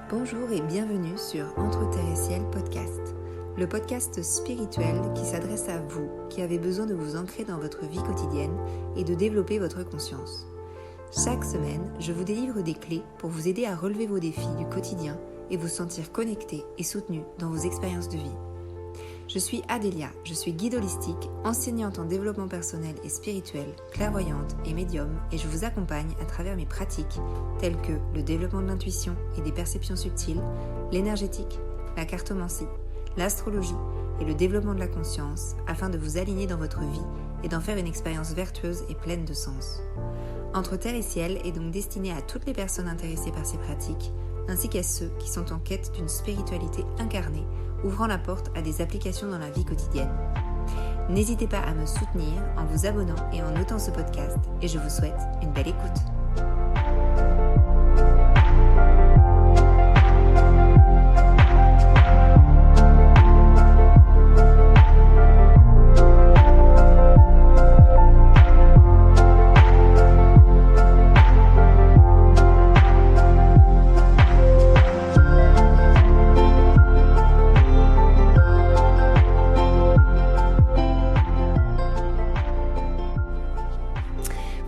Bonjour et bienvenue sur Entre Terre et Ciel podcast, le podcast spirituel qui s'adresse à vous qui avez besoin de vous ancrer dans votre vie quotidienne et de développer votre conscience. Chaque semaine, je vous délivre des clés pour vous aider à relever vos défis du quotidien et vous sentir connecté et soutenu dans vos expériences de vie. Je suis Adélia, je suis guide holistique, enseignante en développement personnel et spirituel, clairvoyante et médium, et je vous accompagne à travers mes pratiques telles que le développement de l'intuition et des perceptions subtiles, l'énergétique, la cartomancie, l'astrologie et le développement de la conscience afin de vous aligner dans votre vie et d'en faire une expérience vertueuse et pleine de sens. Entre Terre et Ciel est donc destiné à toutes les personnes intéressées par ces pratiques, ainsi qu'à ceux qui sont en quête d'une spiritualité incarnée, ouvrant la porte à des applications dans la vie quotidienne. N'hésitez pas à me soutenir en vous abonnant et en notant ce podcast, et je vous souhaite une belle écoute.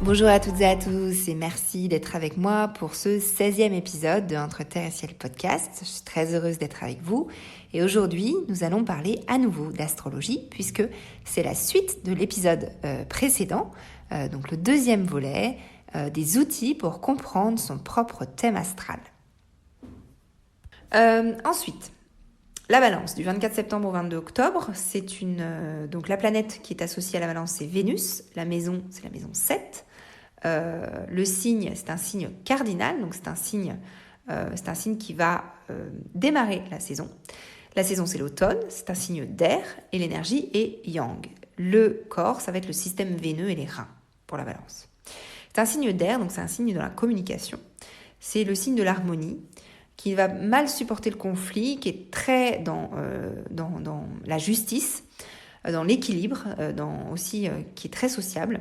Bonjour à toutes et à tous et merci d'être avec moi pour ce 16e épisode de Entre Terre et Ciel podcast. Je suis très heureuse d'être avec vous et aujourd'hui nous allons parler à nouveau d'astrologie puisque c'est la suite de l'épisode précédent, donc le deuxième volet, des outils pour comprendre son propre thème astral. Ensuite, la balance du 24 septembre au 22 octobre, c'est donc la planète qui est associée à la balance, c'est Vénus, la maison, c'est la maison 7. Le signe, c'est un signe cardinal, donc c'est un signe qui va démarrer la saison. La saison, c'est l'automne, c'est un signe d'air et l'énergie est yang. Le corps, ça va être le système veineux et les reins pour la balance. C'est un signe d'air, donc c'est un signe dans la communication. C'est le signe de l'harmonie qui va mal supporter le conflit, qui est très dans la justice, dans l'équilibre, qui est très sociable.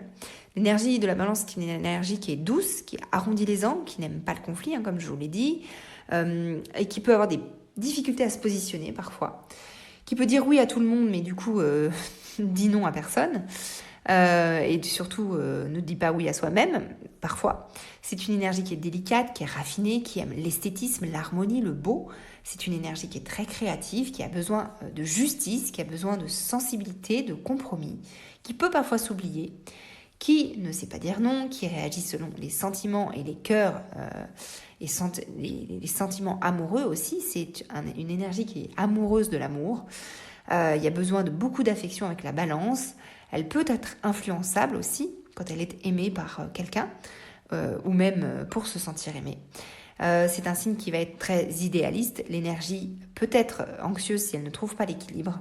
L'énergie de la balance, c'est une énergie qui est douce, qui arrondit les angles, qui n'aime pas le conflit, comme je vous l'ai dit, et qui peut avoir des difficultés à se positionner parfois, qui peut dire oui à tout le monde, mais du coup dit non à personne, et surtout ne dit pas oui à soi-même, parfois. C'est une énergie qui est délicate, qui est raffinée, qui aime l'esthétisme, l'harmonie, le beau. C'est une énergie qui est très créative, qui a besoin de justice, qui a besoin de sensibilité, de compromis, qui peut parfois s'oublier, qui ne sait pas dire non, qui réagit selon les sentiments et les cœurs, les sentiments amoureux aussi. C'est une énergie qui est amoureuse de l'amour. Il y a besoin de beaucoup d'affection avec la balance. Elle peut être influençable aussi quand elle est aimée par quelqu'un, ou même pour se sentir aimée. C'est un signe qui va être très idéaliste. L'énergie peut être anxieuse si elle ne trouve pas l'équilibre.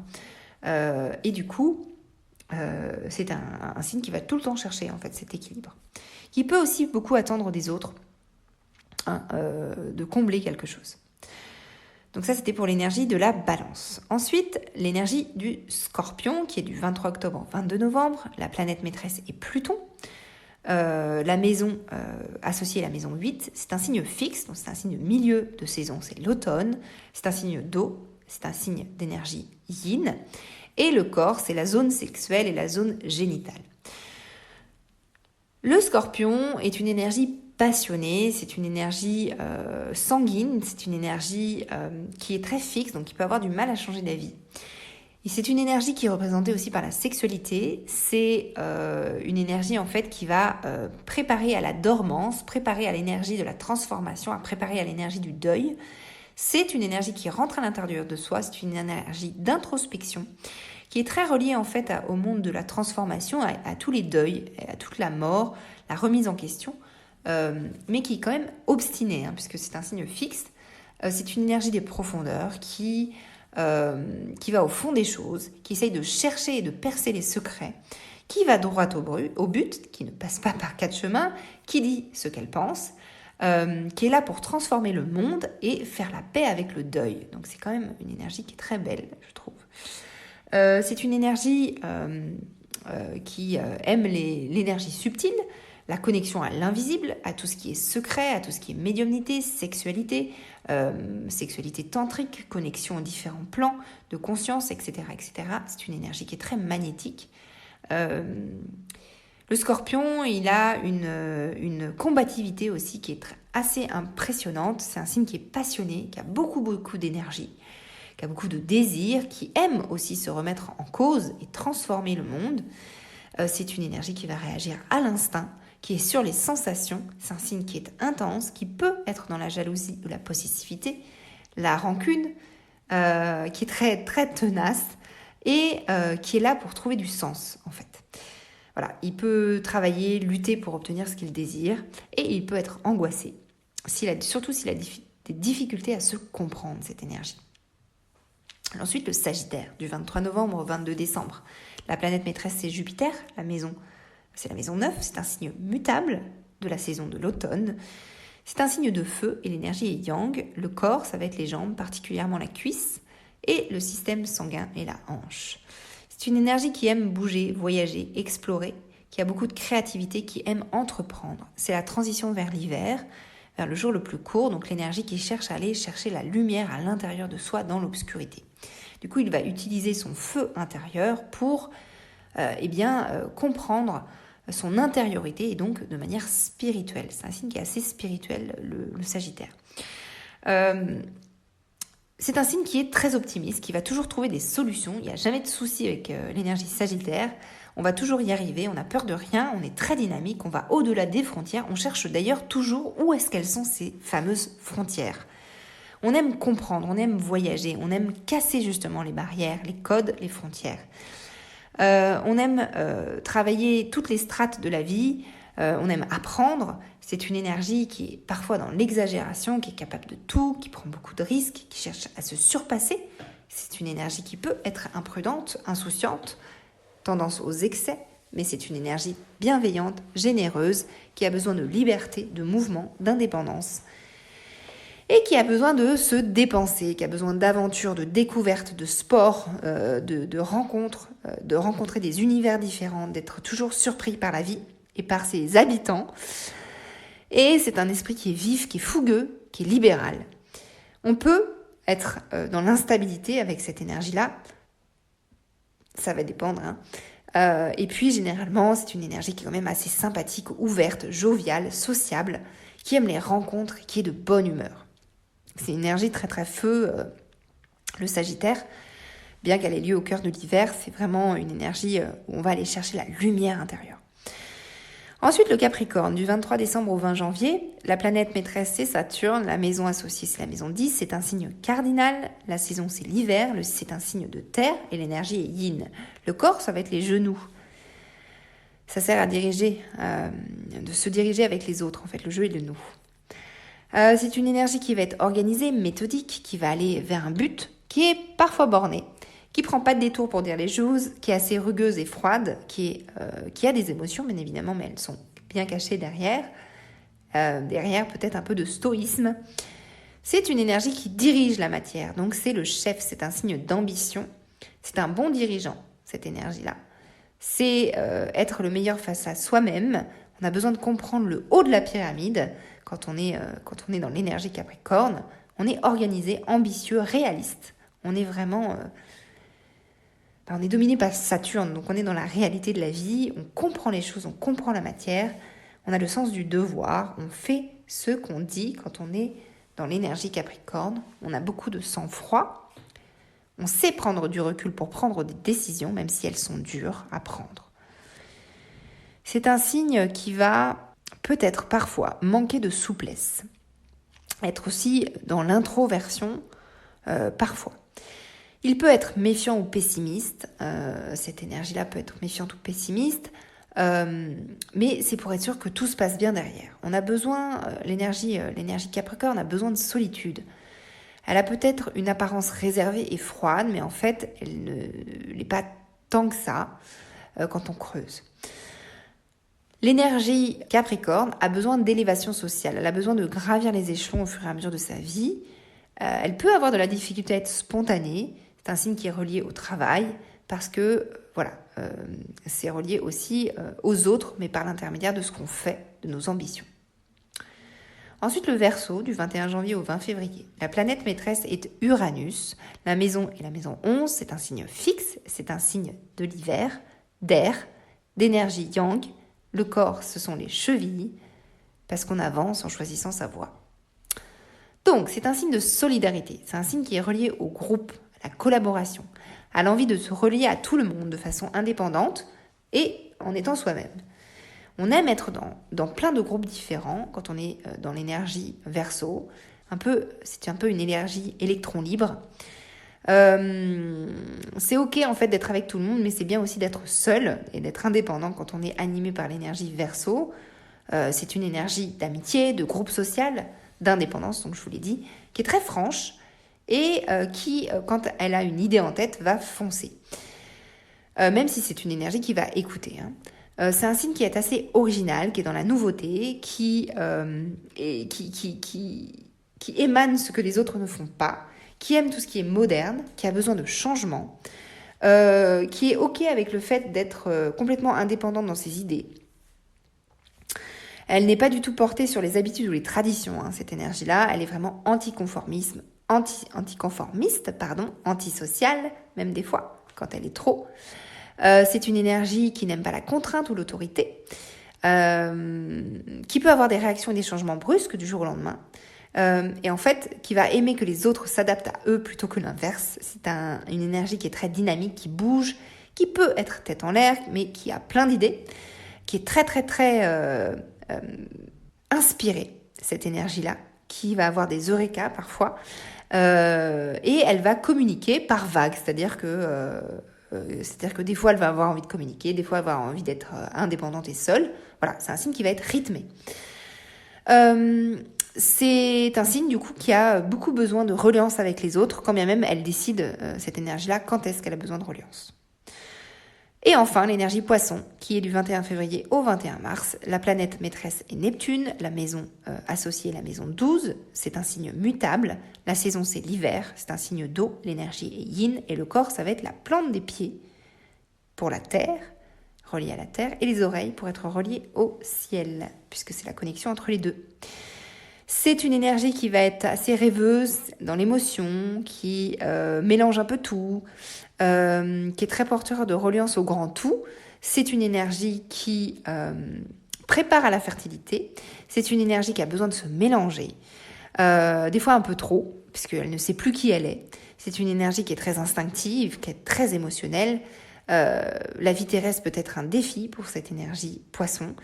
Et du coup, c'est un signe qui va tout le temps chercher en fait cet équilibre, qui peut aussi beaucoup attendre des autres, de combler quelque chose. Donc ça, c'était pour l'énergie de la balance. Ensuite, l'énergie du scorpion, qui est du 23 octobre au 22 novembre. La planète maîtresse est Pluton. La maison associée à la maison 8, c'est un signe fixe, donc c'est un signe milieu de saison, c'est l'automne. C'est un signe d'eau, c'est un signe d'énergie yin. Et le corps, c'est la zone sexuelle et la zone génitale. Le scorpion est une énergie passionnée, c'est une énergie sanguine, c'est une énergie qui est très fixe, donc qui peut avoir du mal à changer d'avis. Et c'est une énergie qui est représentée aussi par la sexualité. C'est une énergie en fait qui va préparer à la dormance, préparer à l'énergie de la transformation, à préparer à l'énergie du deuil. C'est une énergie qui rentre à l'intérieur de soi, c'est une énergie d'introspection qui est très reliée en fait au monde de la transformation, à tous les deuils, à toute la mort, la remise en question, mais qui est quand même obstinée, puisque c'est un signe fixe. C'est une énergie des profondeurs qui va au fond des choses, qui essaye de chercher et de percer les secrets, qui va droit au but, qui ne passe pas par quatre chemins, qui dit ce qu'elle pense, qui est là pour transformer le monde et faire la paix avec le deuil. Donc c'est quand même une énergie qui est très belle, je trouve. C'est une énergie qui aime l'énergie subtile, la connexion à l'invisible, à tout ce qui est secret, à tout ce qui est médiumnité, sexualité, sexualité tantrique, connexion aux différents plans de conscience, etc., etc. C'est une énergie qui est très magnétique. Le Scorpion, il a une combativité aussi qui est assez impressionnante. C'est un signe qui est passionné, qui a beaucoup d'énergie, qui a beaucoup de désir, qui aime aussi se remettre en cause et transformer le monde. C'est une énergie qui va réagir à l'instinct, qui est sur les sensations. C'est un signe qui est intense, qui peut être dans la jalousie ou la possessivité, la rancune, qui est très, très tenace et qui est là pour trouver du sens, en fait. Voilà, il peut lutter pour obtenir ce qu'il désire et il peut être angoissé, surtout s'il a des difficultés à se comprendre, cette énergie. Ensuite, le Sagittaire, du 23 novembre au 22 décembre. La planète maîtresse, c'est Jupiter, c'est la maison 9, c'est un signe mutable de la saison de l'automne. C'est un signe de feu et l'énergie est yang. Le corps, ça va être les jambes, particulièrement la cuisse, et le système sanguin et la hanche. C'est une énergie qui aime bouger, voyager, explorer, qui a beaucoup de créativité, qui aime entreprendre. C'est la transition vers l'hiver, vers le jour le plus court, donc l'énergie qui cherche à aller chercher la lumière à l'intérieur de soi dans l'obscurité. Du coup, il va utiliser son feu intérieur pour comprendre son intériorité et donc de manière spirituelle. C'est un signe qui est assez spirituel, le Sagittaire. C'est un signe qui est très optimiste, qui va toujours trouver des solutions. Il n'y a jamais de souci avec l'énergie Sagittaire. On va toujours y arriver, on n'a peur de rien, on est très dynamique, on va au-delà des frontières. On cherche d'ailleurs toujours où est-ce qu'elles sont ces fameuses frontières. On aime comprendre, on aime voyager, on aime casser justement les barrières, les codes, les frontières. On aime travailler toutes les strates de la vie, on aime apprendre. C'est une énergie qui est parfois dans l'exagération, qui est capable de tout, qui prend beaucoup de risques, qui cherche à se surpasser. C'est une énergie qui peut être imprudente, insouciante, tendance aux excès, mais c'est une énergie bienveillante, généreuse, qui a besoin de liberté, de mouvement, d'indépendance, et qui a besoin de se dépenser, qui a besoin d'aventure, de découverte, de sport, de rencontres, de rencontrer des univers différents, d'être toujours surpris par la vie et par ses habitants. Et c'est un esprit qui est vif, qui est fougueux, qui est libéral. On peut être dans l'instabilité avec cette énergie-là. Ça va dépendre. Et puis, généralement, c'est une énergie qui est quand même assez sympathique, ouverte, joviale, sociable, qui aime les rencontres, qui est de bonne humeur. C'est une énergie très très feu, le Sagittaire. Bien qu'elle ait lieu au cœur de l'hiver, c'est vraiment une énergie où on va aller chercher la lumière intérieure. Ensuite, le Capricorne, du 23 décembre au 20 janvier, la planète maîtresse, c'est Saturne, la maison associée, c'est la maison 10, c'est un signe cardinal, la saison, c'est l'hiver, c'est un signe de terre, et l'énergie est yin. Le corps, ça va être les genoux. Ça sert à diriger, de se diriger avec les autres, en fait, le jeu est le nous. C'est une énergie qui va être organisée, méthodique, qui va aller vers un but, qui est parfois borné, qui prend pas de détour pour dire les choses, qui est assez rugueuse et froide, qui a des émotions bien évidemment, mais elles sont bien cachées derrière. Derrière peut-être un peu de stoïsme. C'est une énergie qui dirige la matière, donc c'est le chef, c'est un signe d'ambition. C'est un bon dirigeant, cette énergie-là. C'est être le meilleur face à soi-même. On a besoin de comprendre le haut de la pyramide quand on est dans l'énergie Capricorne. On est organisé, ambitieux, réaliste. On est vraiment... on est dominé par Saturne, donc on est dans la réalité de la vie, on comprend les choses, on comprend la matière, on a le sens du devoir, on fait ce qu'on dit quand on est dans l'énergie Capricorne, on a beaucoup de sang-froid, on sait prendre du recul pour prendre des décisions, même si elles sont dures à prendre. C'est un signe qui va peut-être parfois manquer de souplesse, être aussi dans l'introversion parfois. Il peut être méfiant ou pessimiste, cette énergie-là peut être méfiante ou pessimiste, mais c'est pour être sûr que tout se passe bien derrière. On a besoin, l'énergie Capricorne a besoin de solitude. Elle a peut-être une apparence réservée et froide, mais en fait, elle ne l'est pas tant que ça quand on creuse. L'énergie Capricorne a besoin d'élévation sociale, elle a besoin de gravir les échelons au fur et à mesure de sa vie. Elle peut avoir de la difficulté à être spontanée. C'est un signe qui est relié au travail parce que, c'est relié aussi aux autres, mais par l'intermédiaire de ce qu'on fait, de nos ambitions. Ensuite, le Verseau, du 21 janvier au 20 février. La planète maîtresse est Uranus. La maison est la maison 11, c'est un signe fixe, c'est un signe de l'hiver, d'air, d'énergie yang. Le corps, ce sont les chevilles, parce qu'on avance en choisissant sa voie. Donc, c'est un signe de solidarité, c'est un signe qui est relié au groupe, à la collaboration, à l'envie de se relier à tout le monde de façon indépendante et en étant soi-même. On aime être dans plein de groupes différents quand on est dans l'énergie Verseau. C'est un peu une énergie électron libre. C'est ok en fait d'être avec tout le monde, mais c'est bien aussi d'être seul et d'être indépendant quand on est animé par l'énergie Verseau. C'est une énergie d'amitié, de groupe social, d'indépendance, donc je vous l'ai dit, qui est très franche et qui, quand elle a une idée en tête, va foncer. Même si c'est une énergie qui va écouter. C'est un signe qui est assez original, qui est dans la nouveauté, qui émane ce que les autres ne font pas, qui aime tout ce qui est moderne, qui a besoin de changement, qui est ok avec le fait d'être complètement indépendante dans ses idées. Elle n'est pas du tout portée sur les habitudes ou les traditions, cette énergie-là. Elle est vraiment anticonformiste, antisociale, même des fois, quand elle est trop. C'est une énergie qui n'aime pas la contrainte ou l'autorité, qui peut avoir des réactions et des changements brusques du jour au lendemain, et en fait, qui va aimer que les autres s'adaptent à eux plutôt que l'inverse. C'est une énergie qui est très dynamique, qui bouge, qui peut être tête en l'air, mais qui a plein d'idées, qui est très, très, très inspirée, cette énergie-là, qui va avoir des eureka parfois, et elle va communiquer par vagues, c'est-à-dire que des fois, elle va avoir envie de communiquer, des fois, elle va avoir envie d'être indépendante et seule. Voilà, c'est un signe qui va être rythmé. C'est un signe, du coup, qui a beaucoup besoin de reliance avec les autres, quand bien même elle décide, cette énergie-là, quand est-ce qu'elle a besoin de reliance. Et enfin, l'énergie Poisson, qui est du 21 février au 21 mars. La planète maîtresse est Neptune, la maison associée est la maison 12. C'est un signe mutable. La saison, c'est l'hiver. C'est un signe d'eau. L'énergie est yin. Et le corps, ça va être la plante des pieds pour la terre, reliée à la terre. Et les oreilles pour être reliées au ciel, puisque c'est la connexion entre les deux. C'est une énergie qui va être assez rêveuse dans l'émotion, qui mélange un peu tout, qui est très porteur de reliance au grand tout. C'est une énergie qui prépare à la fertilité. C'est une énergie qui a besoin de se mélanger, des fois un peu trop, puisqu'elle ne sait plus qui elle est. C'est une énergie qui est très instinctive, qui est très émotionnelle. La vie terrestre peut être un défi pour cette énergie Poisson.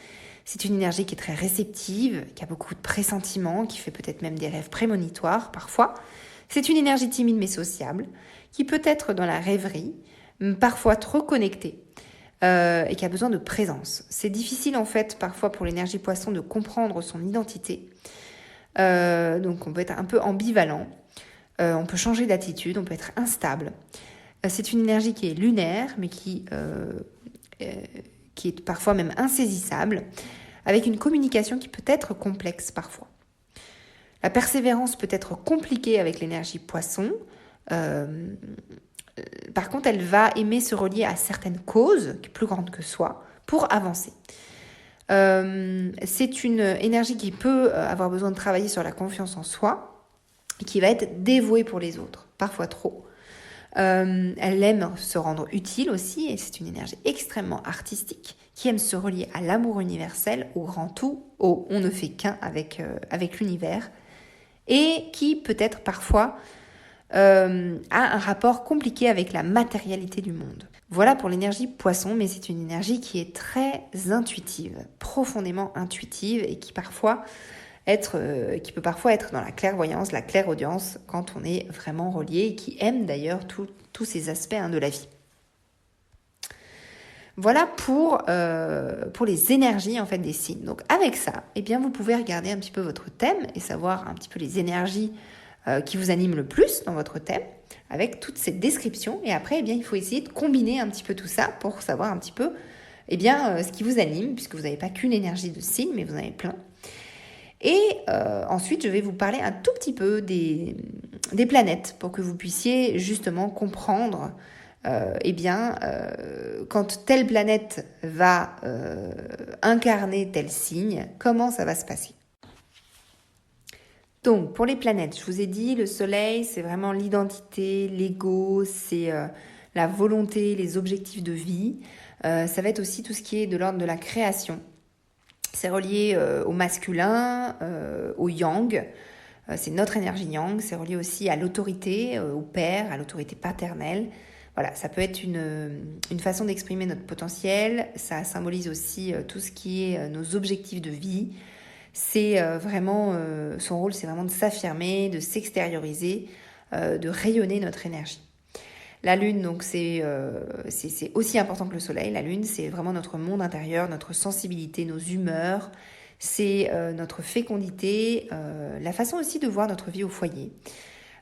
C'est une énergie qui est très réceptive, qui a beaucoup de pressentiments, qui fait peut-être même des rêves prémonitoires parfois. C'est une énergie timide mais sociable, qui peut être dans la rêverie, parfois trop connectée, et qui a besoin de présence. C'est difficile en fait parfois pour l'énergie Poisson de comprendre son identité. Donc on peut être un peu ambivalent, on peut changer d'attitude, on peut être instable. C'est une énergie qui est lunaire, mais qui est parfois même insaisissable, avec une communication qui peut être complexe parfois. La persévérance peut être compliquée avec l'énergie Poisson. Par contre, elle va aimer se relier à certaines causes, plus grandes que soi, pour avancer. C'est une énergie qui peut avoir besoin de travailler sur la confiance en soi, et qui va être dévouée pour les autres, parfois trop. Elle aime se rendre utile aussi, et c'est une énergie extrêmement artistique, qui aime se relier à l'amour universel, au grand tout, au on ne fait qu'un avec l'univers, et qui peut-être parfois a un rapport compliqué avec la matérialité du monde. Voilà pour l'énergie Poisson, mais c'est une énergie qui est très intuitive, profondément intuitive, et qui peut parfois être dans la clairvoyance, la clairaudience, quand on est vraiment relié, et qui aime d'ailleurs tous ces aspects de la vie. Voilà pour les énergies en fait des signes. Donc avec ça, eh bien vous pouvez regarder un petit peu votre thème et savoir un petit peu les énergies qui vous animent le plus dans votre thème, avec toutes ces descriptions. Et après, eh bien il faut essayer de combiner un petit peu tout ça pour savoir un petit peu ce qui vous anime, puisque vous n'avez pas qu'une énergie de signe, mais vous en avez plein. Et ensuite, je vais vous parler un tout petit peu des planètes pour que vous puissiez justement comprendre quand telle planète va incarner tel signe, comment ça va se passer? Donc, pour les planètes, je vous ai dit, le soleil, c'est vraiment l'identité, l'ego, c'est la volonté, les objectifs de vie. Ça va être aussi tout ce qui est de l'ordre de la création. C'est relié au masculin, au yang. C'est notre énergie yang. C'est relié aussi à l'autorité, au père, à l'autorité paternelle. Voilà, ça peut être une façon d'exprimer notre potentiel. Ça symbolise aussi tout ce qui est nos objectifs de vie. C'est son rôle, c'est vraiment de s'affirmer, de s'extérioriser, de rayonner notre énergie. La lune, donc, c'est aussi important que le soleil. La lune, c'est vraiment notre monde intérieur, notre sensibilité, nos humeurs. C'est notre fécondité, la façon aussi de voir notre vie au foyer.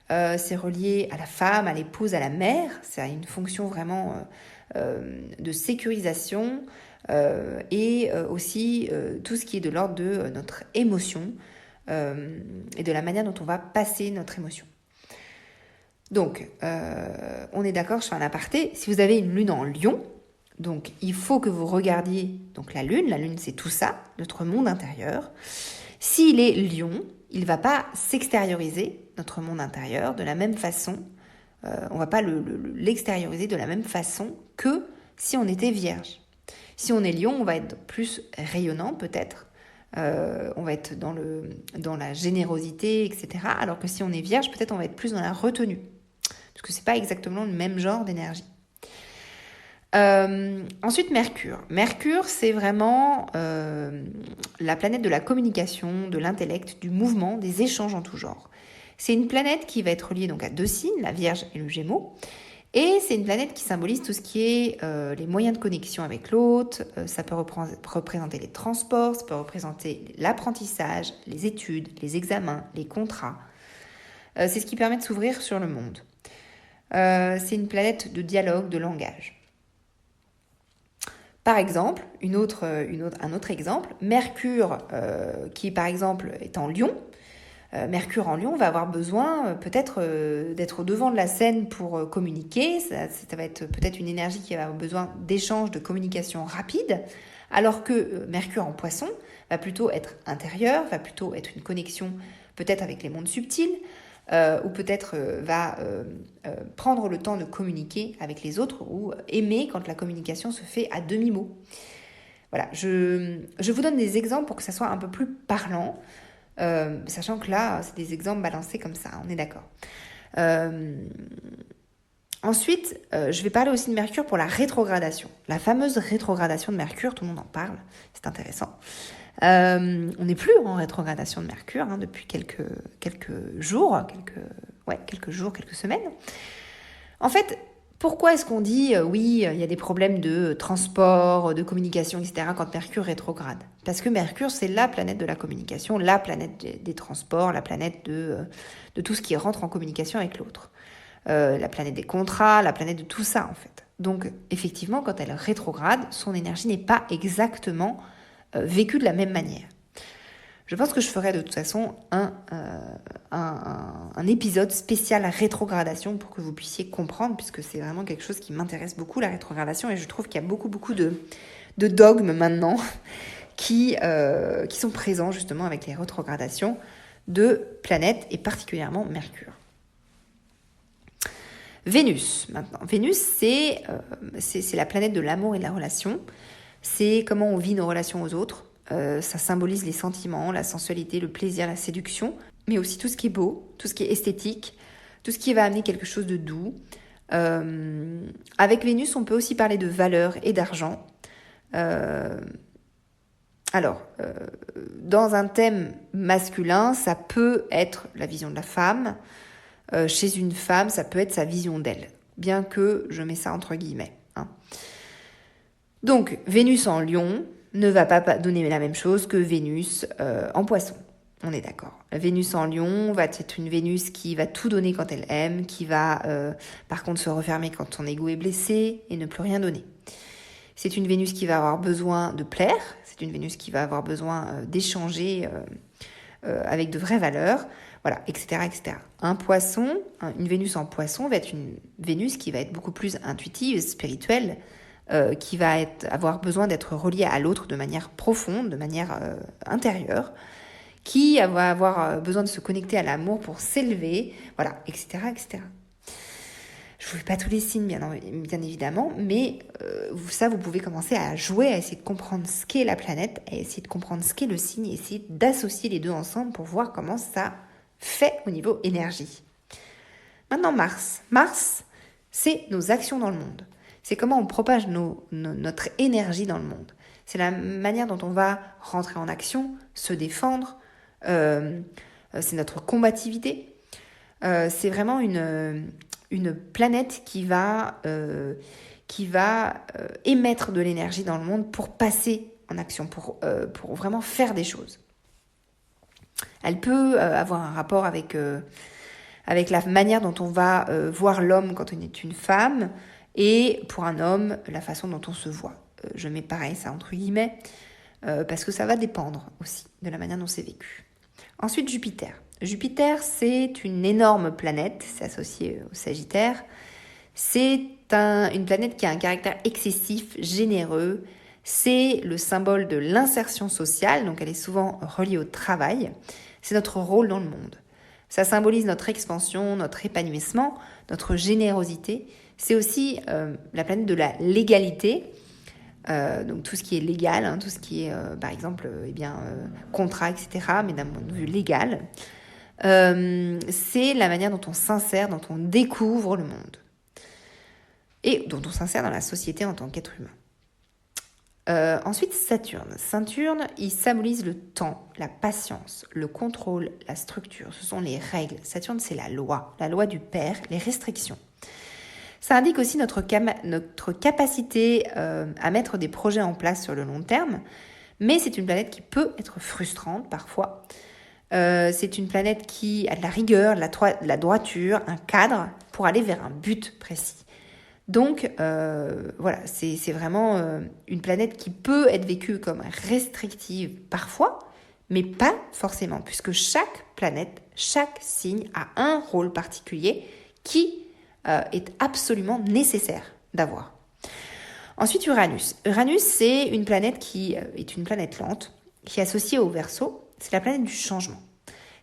C'est relié à la femme, à l'épouse, à la mère. Ça a une fonction vraiment de sécurisation et aussi tout ce qui est de l'ordre de notre émotion et de la manière dont on va passer notre émotion. Donc, on est d'accord, je fais un aparté. Si vous avez une lune en Lion, donc il faut que vous regardiez donc la lune c'est tout ça, notre monde intérieur. S'il est Lion, il ne va pas s'extérioriser, notre monde intérieur, de la même façon, on ne va pas l'extérioriser de la même façon que si on était Vierge. Si on est Lion, on va être plus rayonnant peut-être, on va être dans la générosité, etc. Alors que si on est Vierge, peut-être on va être plus dans la retenue, parce que ce n'est pas exactement le même genre d'énergie. Ensuite, Mercure. Mercure, c'est vraiment la planète de la communication, de l'intellect, du mouvement, des échanges en tout genre. C'est une planète qui va être reliée donc à deux signes, la Vierge et le Gémeaux. Et c'est une planète qui symbolise tout ce qui est les moyens de connexion avec l'autre. Ça peut représenter les transports, ça peut représenter l'apprentissage, les études, les examens, les contrats. C'est ce qui permet de s'ouvrir sur le monde. C'est une planète de dialogue, de langage. Par exemple, un autre exemple, Mercure qui par exemple est en Lion. Mercure en Lion va avoir besoin peut-être d'être au devant de la scène pour communiquer. Ça va être peut-être une énergie qui va avoir besoin d'échanges, de communication rapide, alors que Mercure en Poisson va plutôt être intérieur, va plutôt être une connexion peut-être avec les mondes subtils, ou peut-être va prendre le temps de communiquer avec les autres, ou aimer quand la communication se fait à demi-mot. Voilà, je vous donne des exemples pour que ça soit un peu plus parlant. Sachant que là, c'est des exemples balancés comme ça, on est d'accord. Ensuite, je vais parler aussi de Mercure pour la rétrogradation. La fameuse rétrogradation de Mercure, tout le monde en parle, c'est intéressant. On n'est plus en rétrogradation de Mercure depuis quelques jours, quelques semaines. En fait, pourquoi est-ce qu'on dit oui, il y a des problèmes de transport, de communication, etc. quand Mercure rétrograde? Parce que Mercure, c'est la planète de la communication, la planète des transports, la planète de tout ce qui rentre en communication avec l'autre. La planète des contrats, la planète de tout ça en fait. Donc effectivement, quand elle rétrograde, son énergie n'est pas exactement vécue de la même manière. Je pense que je ferai de toute façon un épisode spécial rétrogradation pour que vous puissiez comprendre, puisque c'est vraiment quelque chose qui m'intéresse beaucoup, la rétrogradation, et je trouve qu'il y a beaucoup de dogmes maintenant qui sont présents justement avec les rétrogradations de planètes, et particulièrement Mercure. Vénus, maintenant. Vénus, c'est la planète de l'amour et de la relation. C'est comment on vit nos relations aux autres. Ça symbolise les sentiments, la sensualité, le plaisir, la séduction, mais aussi tout ce qui est beau, tout ce qui est esthétique, tout ce qui va amener quelque chose de doux. Avec Vénus, on peut aussi parler de valeur et d'argent. Dans un thème masculin, ça peut être la vision de la femme. Chez une femme, ça peut être sa vision d'elle, bien que je mets ça entre guillemets. Donc, Vénus en Lion ne va pas donner la même chose que Vénus en Poisson. On est d'accord. Vénus en Lion va être une Vénus qui va tout donner quand elle aime, qui va par contre se refermer quand son ego est blessé et ne plus rien donner. C'est une Vénus qui va avoir besoin de plaire, c'est une Vénus qui va avoir besoin d'échanger avec de vraies valeurs. voilà, etc., etc. Un poisson, une Vénus en poisson va être une Vénus qui va être beaucoup plus intuitive, spirituelle, qui va avoir besoin d'être reliée à l'autre de manière profonde, de manière intérieure, qui va avoir besoin de se connecter à l'amour pour s'élever, voilà, etc., etc. Je ne vous fais pas tous les signes, bien évidemment, mais ça, vous pouvez commencer à jouer, à essayer de comprendre ce qu'est la planète, à essayer de comprendre ce qu'est le signe, et essayer d'associer les deux ensemble pour voir comment ça fait au niveau énergie. Maintenant, Mars. Mars, c'est nos actions dans le monde. C'est comment on propage notre énergie dans le monde. C'est la manière dont on va rentrer en action, se défendre. C'est notre combativité. C'est vraiment une planète qui va émettre de l'énergie dans le monde pour passer en action, pour vraiment faire des choses. Elle peut avoir un rapport avec la manière dont on va voir l'homme quand on est une femme, et pour un homme, la façon dont on se voit. Je mets pareil ça entre guillemets, parce que ça va dépendre aussi de la manière dont c'est vécu. Ensuite, Jupiter. Jupiter, c'est une énorme planète, c'est associé au Sagittaire. C'est une planète qui a un caractère excessif, généreux. C'est le symbole de l'insertion sociale, donc elle est souvent reliée au travail. C'est notre rôle dans le monde. Ça symbolise notre expansion, notre épanouissement, notre générosité. C'est aussi la planète de la légalité, donc tout ce qui est légal, tout ce qui est, par exemple, contrat, etc., mais d'un point de vue légal. C'est la manière dont on s'insère, dont on découvre le monde et dont on s'insère dans la société en tant qu'être humain. Ensuite, Saturne. Saturne, il symbolise le temps, la patience, le contrôle, la structure. Ce sont les règles. Saturne, c'est la loi du père, les restrictions. Ça indique aussi notre capacité à mettre des projets en place sur le long terme, mais c'est une planète qui peut être frustrante parfois. C'est une planète qui a de la rigueur, de la droiture, un cadre pour aller vers un but précis. Donc voilà, c'est vraiment une planète qui peut être vécue comme restrictive parfois, mais pas forcément, puisque chaque planète, chaque signe a un rôle particulier qui est absolument nécessaire d'avoir. Ensuite, Uranus. Uranus, c'est une planète qui est une planète lente, qui est associée au Verseau. C'est la planète du changement.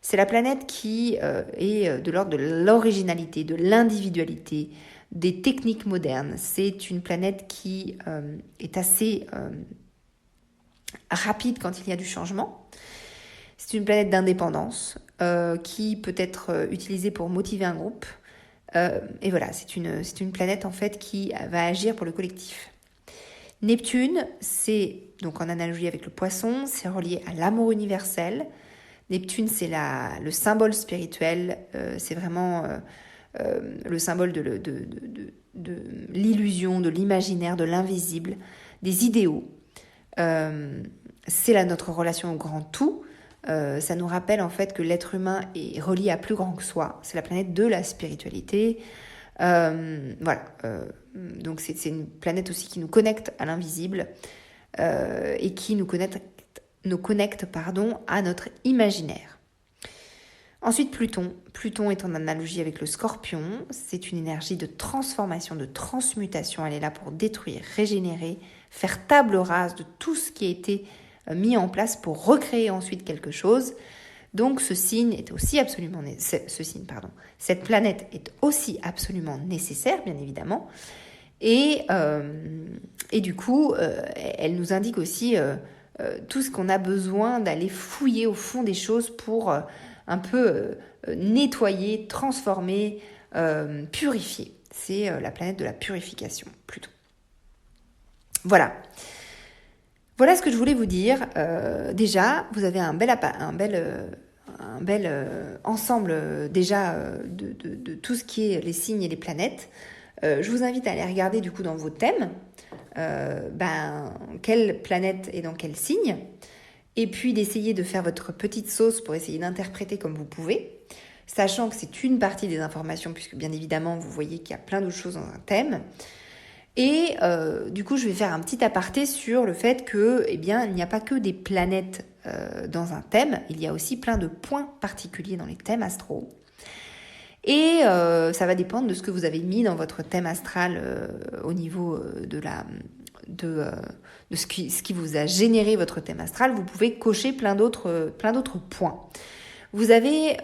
C'est la planète qui est de l'ordre de l'originalité, de l'individualité, des techniques modernes. C'est une planète qui est assez rapide quand il y a du changement. C'est une planète d'indépendance qui peut être utilisée pour motiver un groupe. Et voilà, c'est une planète en fait qui va agir pour le collectif. Neptune, c'est donc en analogie avec le poisson, c'est relié à l'amour universel. Neptune, c'est le symbole spirituel, c'est vraiment le symbole de l'illusion, de l'imaginaire, de l'invisible, des idéaux. C'est notre relation au grand tout. Ça nous rappelle en fait que l'être humain est relié à plus grand que soi. C'est la planète de la spiritualité. Voilà. Donc c'est une planète aussi qui nous connecte à l'invisible et qui nous connecte à notre imaginaire. Ensuite, Pluton. Pluton est en analogie avec le Scorpion. C'est une énergie de transformation, de transmutation. Elle est là pour détruire, régénérer, faire table rase de tout ce qui a été mis en place pour recréer ensuite quelque chose. Donc cette planète est aussi absolument nécessaire, bien évidemment. Et du coup, elle nous indique aussi tout ce qu'on a besoin d'aller fouiller au fond des choses pour un peu nettoyer, transformer, purifier. C'est la planète de la purification, Pluton. Voilà ce que je voulais vous dire. Déjà, vous avez un bel ensemble déjà de tout ce qui est les signes et les planètes. Je vous invite à aller regarder du coup dans vos thèmes quelle planète est dans quel signe, et puis d'essayer de faire votre petite sauce pour essayer d'interpréter comme vous pouvez, sachant que c'est une partie des informations, puisque bien évidemment vous voyez qu'il y a plein d'autres choses dans un thème. Et du coup, je vais faire un petit aparté sur le fait que, il n'y a pas que des planètes dans un thème, il y a aussi plein de points particuliers dans les thèmes astraux. Et ça va dépendre de ce que vous avez mis dans votre thème astral au niveau de ce qui vous a généré votre thème astral. Vous pouvez cocher plein d'autres points. Vous avez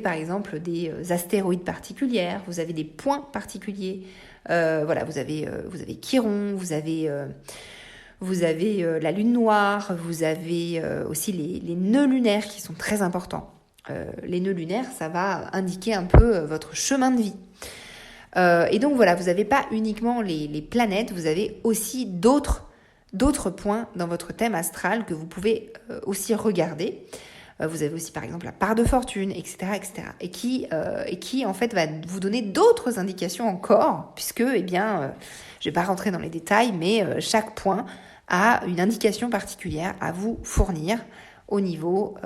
par exemple des astéroïdes particulières, vous avez des points particuliers. Vous avez Chiron, vous avez la lune noire, vous avez aussi les nœuds lunaires qui sont très importants. Les nœuds lunaires, ça va indiquer un peu votre chemin de vie. Et donc voilà, vous n'avez pas uniquement les planètes, vous avez aussi d'autres points dans votre thème astral que vous pouvez aussi regarder. Vous avez aussi par exemple la part de fortune, etc. Et qui en fait va vous donner d'autres indications encore, puisque je ne vais pas rentrer dans les détails, mais chaque point a une indication particulière à vous fournir au niveau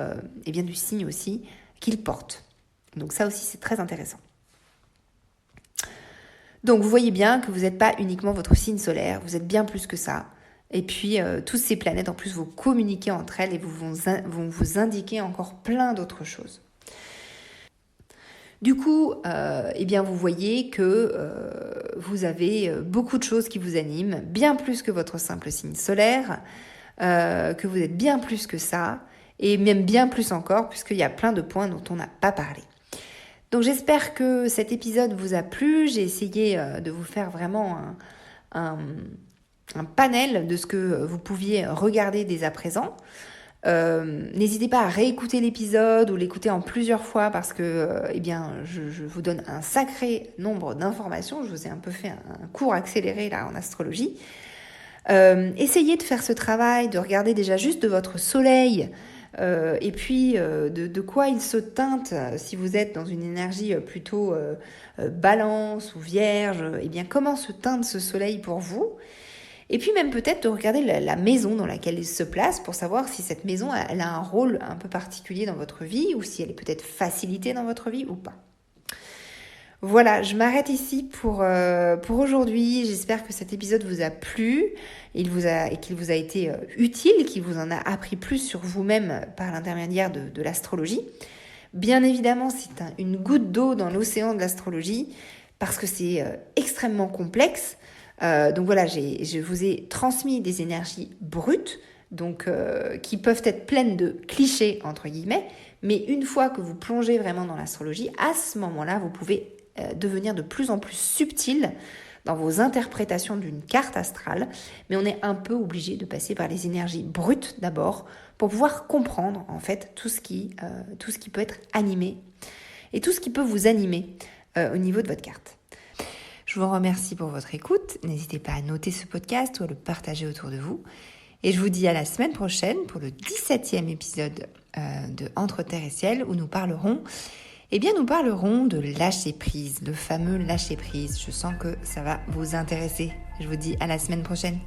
du signe aussi qu'il porte. Donc ça aussi c'est très intéressant. Donc vous voyez bien que vous n'êtes pas uniquement votre signe solaire, vous êtes bien plus que ça. Et puis toutes ces planètes en plus vont communiquer entre elles et vont vous indiquer encore plein d'autres choses. Du coup, vous voyez que vous avez beaucoup de choses qui vous animent, bien plus que votre simple signe solaire, que vous êtes bien plus que ça, et même bien plus encore, puisqu'il y a plein de points dont on n'a pas parlé. Donc j'espère que cet épisode vous a plu. J'ai essayé de vous faire vraiment un panel de ce que vous pouviez regarder dès à présent. N'hésitez pas à réécouter l'épisode ou l'écouter en plusieurs fois parce que je vous donne un sacré nombre d'informations. Je vous ai un peu fait un cours accéléré là en astrologie. Essayez de faire ce travail, de regarder déjà juste de votre soleil et puis de quoi il se teinte si vous êtes dans une énergie plutôt balance ou vierge. Comment se teinte ce soleil pour vous? Et puis même peut-être de regarder la maison dans laquelle il se place pour savoir si cette maison elle a un rôle un peu particulier dans votre vie ou si elle est peut-être facilitée dans votre vie ou pas. Voilà, je m'arrête ici pour aujourd'hui. J'espère que cet épisode vous a plu et qu'il vous a été utile, qu'il vous en a appris plus sur vous-même par l'intermédiaire de l'astrologie. Bien évidemment, c'est une goutte d'eau dans l'océan de l'astrologie parce que c'est extrêmement complexe. Donc voilà, je vous ai transmis des énergies brutes, donc qui peuvent être pleines de clichés entre guillemets, mais une fois que vous plongez vraiment dans l'astrologie, à ce moment-là, vous pouvez devenir de plus en plus subtil dans vos interprétations d'une carte astrale, mais on est un peu obligé de passer par les énergies brutes d'abord pour pouvoir comprendre en fait tout ce qui peut être animé et tout ce qui peut vous animer au niveau de votre carte. Je vous remercie pour votre écoute. N'hésitez pas à noter ce podcast ou à le partager autour de vous. Et je vous dis à la semaine prochaine pour le 17e épisode de Entre Terre et Ciel où nous parlerons de lâcher prise, le fameux lâcher prise. Je sens que ça va vous intéresser. Je vous dis à la semaine prochaine.